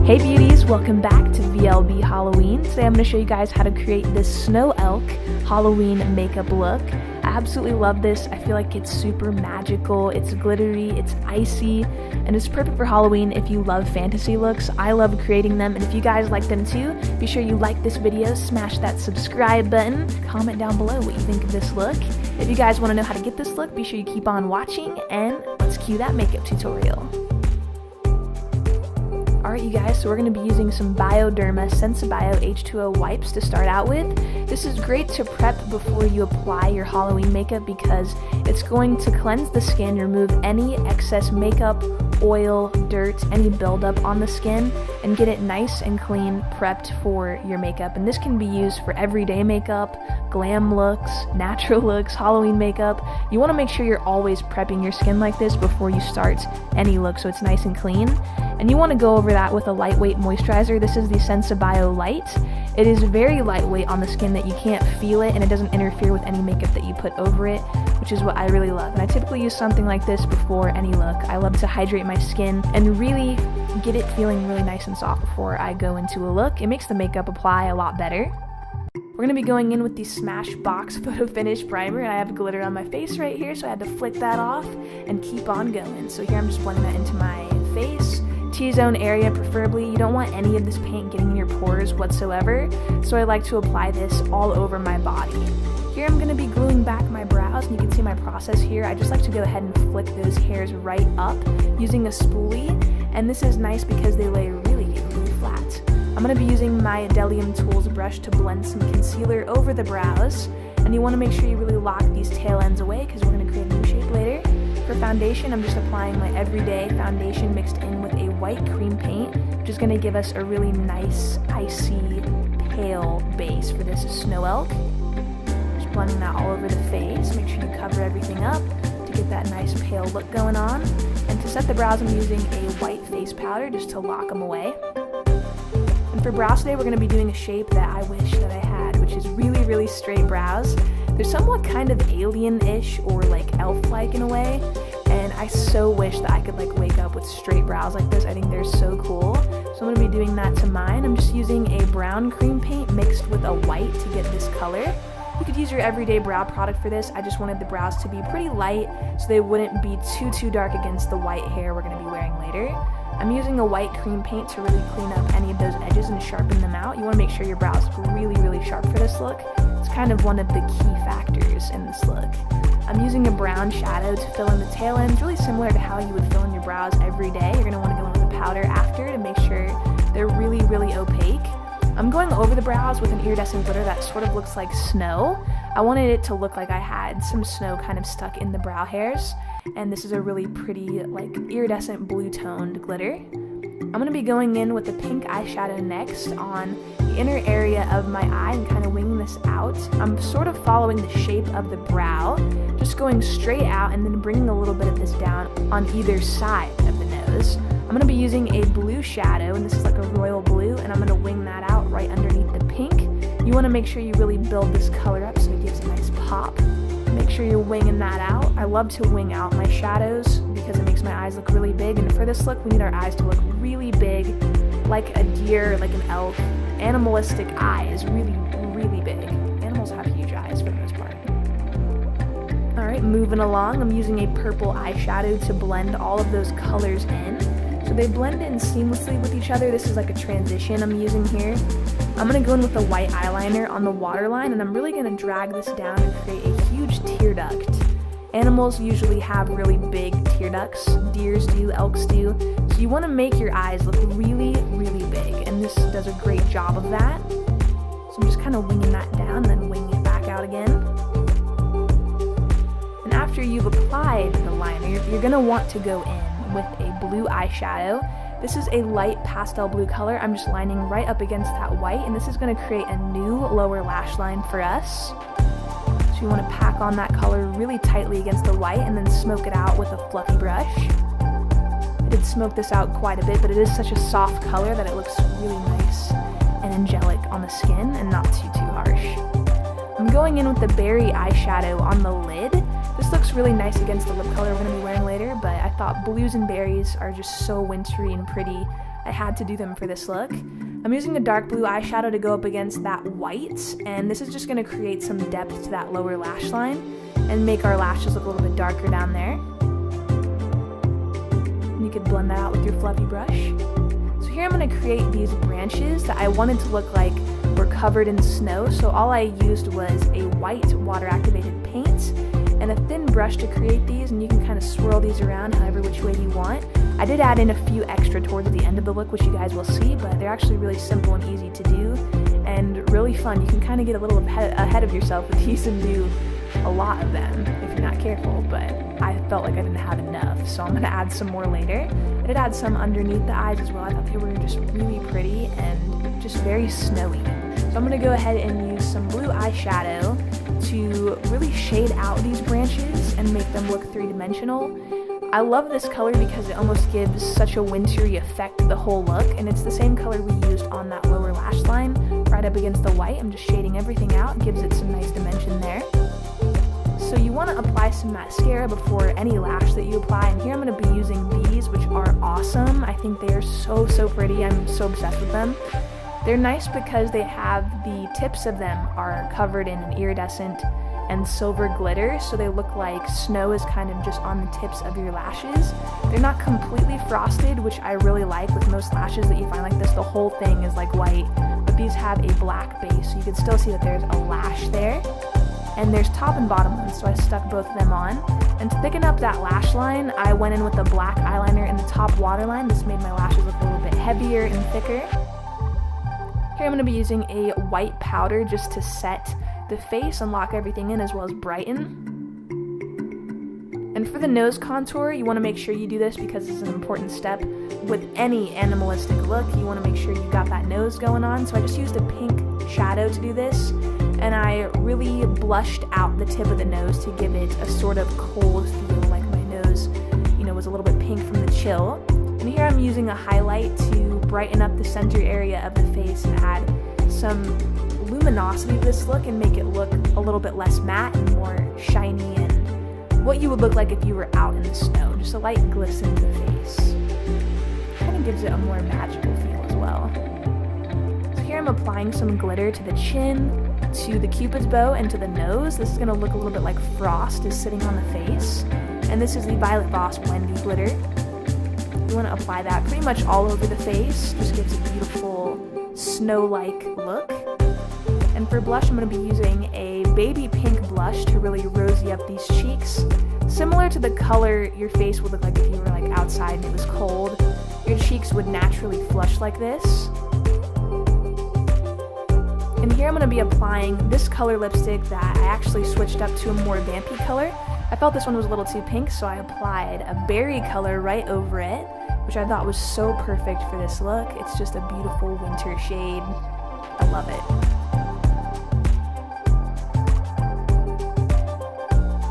Hey beauties, welcome back to VLB Halloween. Today I'm going to show you guys how to create this snow elk Halloween makeup look. I absolutely love this. I feel like it's super magical, it's glittery, it's icy, and it's perfect for Halloween if you love fantasy looks. I love creating them, and if you guys like them too, be sure you like this video, smash that subscribe button, comment down below what you think of this look. If you guys want to know how to get this look, be sure you keep on watching, and let's cue that makeup tutorial. Alright you guys, so we're going to be using some Bioderma Sensibio H2O wipes to start out with. This is great to prep before you apply your Halloween makeup because it's going to cleanse the skin, remove any excess makeup, oil, dirt, any buildup on the skin, and get it nice and clean prepped for your makeup. And this can be used for everyday makeup, glam looks, natural looks, Halloween makeup. You want to make sure you're always prepping your skin like this before you start any look so it's nice and clean. And you want to go over that with a lightweight moisturizer. This is the Sensibio Light. It is very lightweight on the skin that you can't feel it, and it doesn't interfere with any makeup that you put over it, which is what I really love. And I typically use something like this before any look. I love to hydrate my skin and really get it feeling really nice and soft before I go into a look. It makes the makeup apply a lot better. We're going to be going in with the Smashbox Photo Finish Primer, and I have glitter on my face right here, so I had to flick that off and keep on going. So here I'm just blending that into my face. T-zone area preferably. You don't want any of this paint getting in your pores whatsoever, so I like to apply this all over my body. Here I'm going to be gluing back my brows, and you can see my process here. I just like to go ahead and flick those hairs right up using a spoolie, and this is nice because they lay really flat. I'm going to be using my Adelium Tools brush to blend some concealer over the brows, and you want to make sure you really lock these tail ends away because we're going to create a new shape later. For foundation, I'm just applying my everyday foundation mixed in with a white cream paint, which is going to give us a really nice, icy, pale base for this snow elk. Just blending that all over the face. Make sure you cover everything up to get that nice pale look going on. And to set the brows, I'm using a white face powder just to lock them away. And for brows today, we're going to be doing a shape that I wish that I had, which is really straight brows. They're somewhat kind of alien-ish or like elf-like in a way, and I so wish that I could like wake up with straight brows like this. I think they're so cool. So I'm going to be doing that to mine. I'm just using a brown cream paint mixed with a white to get this color. You could use your everyday brow product for this. I just wanted the brows to be pretty light so they wouldn't be too dark against the white hair we're going to be wearing later. I'm using a white cream paint to really clean up any of those edges and sharpen them out. You want to make sure your brows look really sharp for this look. It's kind of one of the key factors in this look. I'm using a brown shadow to fill in the tail ends, really similar to how you would fill in your brows every day. You're going to want to go in with a powder after to make sure they're really opaque. I'm going over the brows with an iridescent glitter that sort of looks like snow. I wanted it to look like I had some snow kind of stuck in the brow hairs, and this is a really pretty like iridescent blue toned glitter. I'm going to be going in with the pink eyeshadow next on the inner area of my eye and kind of winging this out. I'm sort of following the shape of the brow, just going straight out and then bringing a little bit of this down on either side of the nose. I'm going to be using a blue shadow, and this is like a royal blue, and I'm going to wing that out right underneath the pink. You want to make sure you really build this color up so it gives a nice pop. Make sure you're winging that out. I love to wing out my shadows because it makes my eyes look really big, and for this look we need our eyes to look really big, like a deer, like an elk. Animalistic eye is really big. Animals have huge eyes for the most part. Alright, moving along, I'm using a purple eyeshadow to blend all of those colors in. So they blend in seamlessly with each other. This is like a transition I'm using here. I'm going to go in with a white eyeliner on the waterline, and I'm really going to drag this down and create a huge tear duct. Animals usually have really big tear ducts. Deers do, elks do. So you want to make your eyes look really big, and this does a great job of that. So I'm just kind of winging that down, then winging it back out again. And after you've applied the liner, you're going to want to go in with a blue eyeshadow. This is a light pastel blue color. I'm just lining right up against that white, and this is going to create a new lower lash line for us. So you want to pack on that color really tightly against the white and then smoke it out with a fluffy brush. I did smoke this out quite a bit, but it is such a soft color that it looks really nice and angelic on the skin and not too harsh. I'm going in with the berry eyeshadow on the lid. This looks really nice against the lip color we're going to be wearing later, but I thought blues and berries are just so wintry and pretty. I had to do them for this look. I'm using a dark blue eyeshadow to go up against that white, and this is just going to create some depth to that lower lash line and make our lashes look a little bit darker down there. And you could blend that out with your fluffy brush. So here I'm going to create these branches that I wanted to look like were covered in snow, so all I used was a white water-activated paint and a thin brush to create these, and you can kind of swirl these around however which way you want. I did add in a few extra towards the end of the look, which you guys will see, but they're actually really simple and easy to do and really fun. You can kind of get a little ahead of yourself with these and do a lot of them if you're not careful, but I felt like I didn't have enough, so I'm going to add some more later. I did add some underneath the eyes as well. I thought they were just really pretty and just very snowy. So I'm going to go ahead and use some blue eyeshadow to really shade out these branches and make them look three-dimensional. I love this color because it almost gives such a wintry effect to the whole look, and it's the same color we used on that lower lash line right up against the white. I'm just shading everything out. It gives it some nice dimension there. So you want to apply some mascara before any lash that you apply, and here I'm going to be using these, which are awesome. I think they are so pretty. I'm so obsessed with them. They're nice because they have the tips of them are covered in an iridescent and silver glitter, so they look like snow is kind of just on the tips of your lashes. They're not completely frosted, which I really like. With most lashes that you find like this, the whole thing is like white, but these have a black base, so you can still see that there's a lash there. And there's top and bottom ones, so I stuck both of them on. And to thicken up that lash line, I went in with a black eyeliner in the top waterline. This made my lashes look a little bit heavier and thicker. Here I'm going to be using a white powder just to set the face and lock everything in, as well as brighten. And for the nose contour, you want to make sure you do this because it's an important step with any animalistic look. You want to make sure you got that nose going on. So I just used a pink shadow to do this, and I really blushed out the tip of the nose to give it a sort of cold feel, like my nose, was a little bit pink from the chill. And here I'm using a highlight to brighten up the center area of the face and add some luminosity to this look and make it look a little bit less matte and more shiny and what you would look like if you were out in the snow. Just a light glisten to the face. Kind of gives it a more magical feel as well. So here I'm applying some glitter to the chin, to the cupid's bow, and to the nose. This is going to look a little bit like frost is sitting on the face. And this is the Violet Voss Wendy glitter. You want to apply that pretty much all over the face. Just gives a beautiful snow-like look. And for blush, I'm going to be using a baby pink blush to really rosy up these cheeks. Similar to the color your face would look like if you were like outside and it was cold. Your cheeks would naturally flush like this. And here I'm going to be applying this color lipstick that I actually switched up to a more vampy color. I felt this one was a little too pink, so I applied a berry color right over it, which I thought was so perfect for this look. It's just a beautiful winter shade. I love it.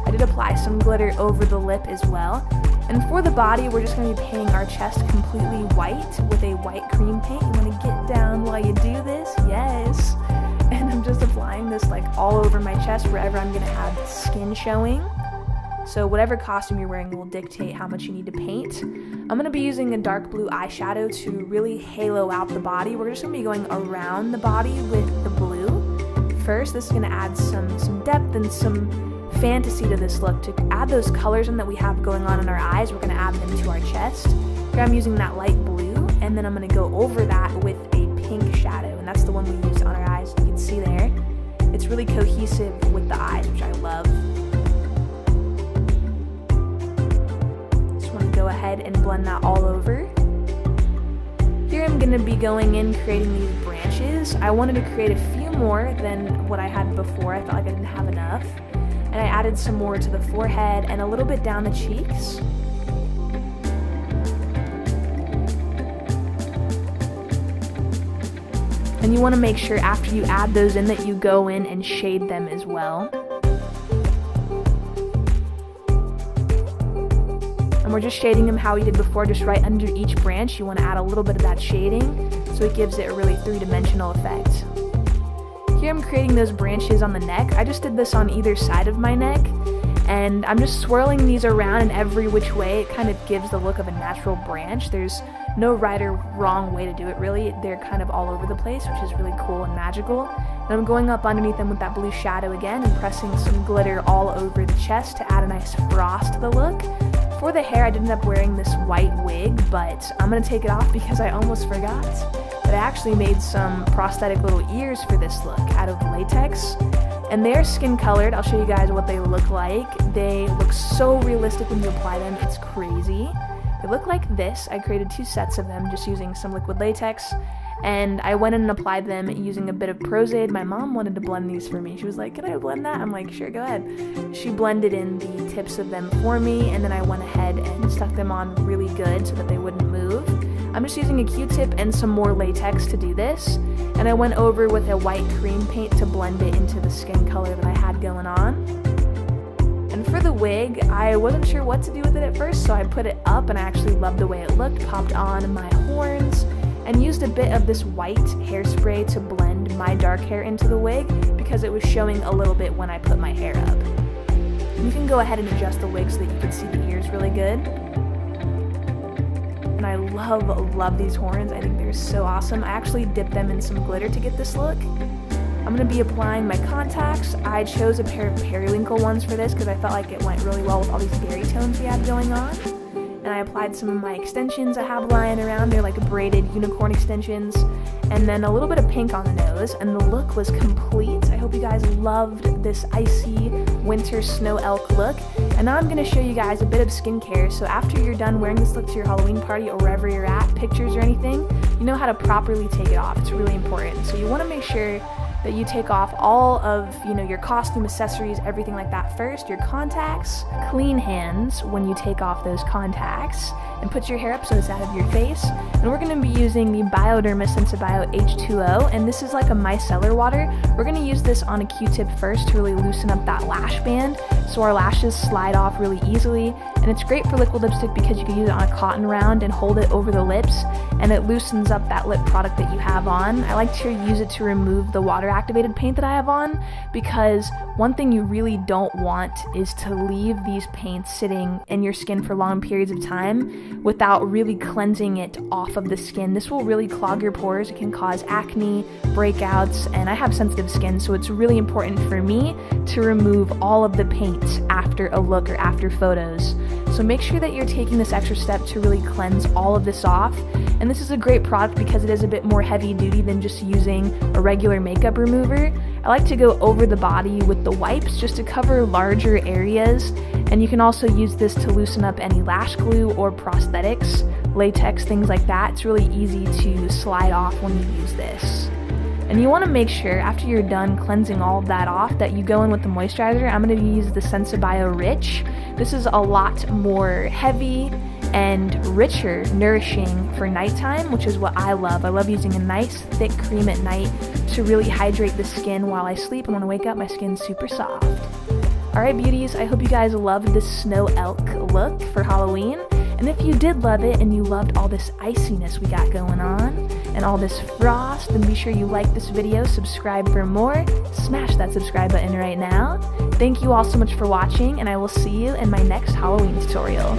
I did apply some glitter over the lip as well. And for the body, we're just going to be painting our chest completely white with a white cream paint. You want to get down while you do this? Yes. And I'm just applying this like all over my chest wherever I'm going to have skin showing. So whatever costume you're wearing will dictate how much you need to paint. I'm going to be using a dark blue eyeshadow to really halo out the body. We're just going to be going around the body with the blue. First, this is going to add some depth and some fantasy to this look. To add those colors in that we have going on in our eyes, we're going to add them to our chest. Here I'm using that light blue, and then I'm going to go over that with a pink shadow, and that's the one we used on our eyes. You can see there. It's really cohesive with the eyes, which I love. Go ahead and blend that all over. Here I'm going to be going in creating these branches. I wanted to create a few more than what I had before. I felt like I didn't have enough. And I added some more to the forehead and a little bit down the cheeks. And you want to make sure after you add those in that you go in and shade them as well. And we're just shading them how we did before, just right under each branch. You want to add a little bit of that shading so it gives it a really three-dimensional effect. Here I'm creating those branches on the neck. I just did this on either side of my neck, and I'm just swirling these around in every which way. It kind of gives the look of a natural branch. There's no right or wrong way to do it, really. They're kind of all over the place, which is really cool and magical. And I'm going up underneath them with that blue shadow again and pressing some glitter all over the chest to add a nice frost to the look. For the hair, I ended up wearing this white wig, but I'm going to take it off because I almost forgot that I actually made some prosthetic little ears for this look out of latex. And they're skin colored. I'll show you guys what they look like. They look so realistic when you apply them, it's crazy. They look like this. I created 2 sets of them just using some liquid latex, and I went in and applied them using a bit of Pros-Aide. My mom wanted to blend these for me. She was like, "Can I blend that?" I'm like, "Sure, go ahead." She blended in the tips of them for me, and then I went ahead and stuck them on really good so that they wouldn't move. I'm just using a Q-tip and some more latex to do this, and I went over with a white cream paint to blend it into the skin color that I had going on. And for the wig, I wasn't sure what to do with it at first, so I put it up, and I actually loved the way it looked, popped on my horns, and used a bit of this white hairspray to blend my dark hair into the wig because it was showing a little bit when I put my hair up. And you can go ahead and adjust the wig so that you can see the ears really good. And I love these horns. I think they're so awesome. I actually dipped them in some glitter to get this look. I'm going to be applying my contacts. I chose a pair of periwinkle ones for this because I felt like it went really well with all these berry tones we had going on. And I applied some of my extensions I have lying around. They're like braided unicorn extensions. And then a little bit of pink on the nose, and the look was complete. I hope you guys loved this icy winter snow elk look. And now I'm going to show you guys a bit of skincare. So after you're done wearing this look to your Halloween party or wherever you're at, pictures or anything, you know how to properly take it off. It's really important. So you want to make sure that you take off all of, your costume, accessories, everything like that first, your contacts, clean hands when you take off those contacts, and put your hair up so it's out of your face. And we're going to be using the Bioderma Sensibio H2O, and this is like a micellar water. We're going to use this on a Q-tip first to really loosen up that lash band so our lashes slide off really easily. And it's great for liquid lipstick because you can use it on a cotton round and hold it over the lips, and it loosens up that lip product that you have on. I like to use it to remove the water activated paint that I have on, because one thing you really don't want is to leave these paints sitting in your skin for long periods of time without really cleansing it off of the skin. This will really clog your pores. It can cause acne, breakouts, and I have sensitive skin, so it's really important for me to remove all of the paint after a look or after photos. So make sure that you're taking this extra step to really cleanse all of this off. And this is a great product because it is a bit more heavy duty than just using a regular makeup remover. I like to go over the body with the wipes just to cover larger areas, and you can also use this to loosen up any lash glue or prosthetics, latex, things like that. It's really easy to slide off when you use this. And you want to make sure after you're done cleansing all of that off that you go in with the moisturizer. I'm going to use the Sensibio Rich. This is a lot more heavy and richer, nourishing for nighttime, which is what I love. I love using a nice thick cream at night to really hydrate the skin while I sleep, and when I wake up my skin's super soft. Alright beauties, I hope you guys loved this snow elk look for Halloween. And if you did love it and you loved all this iciness we got going on and all this frost, then be sure you like this video, subscribe for more, smash that subscribe button right now. Thank you all so much for watching, and I will see you in my next Halloween tutorial.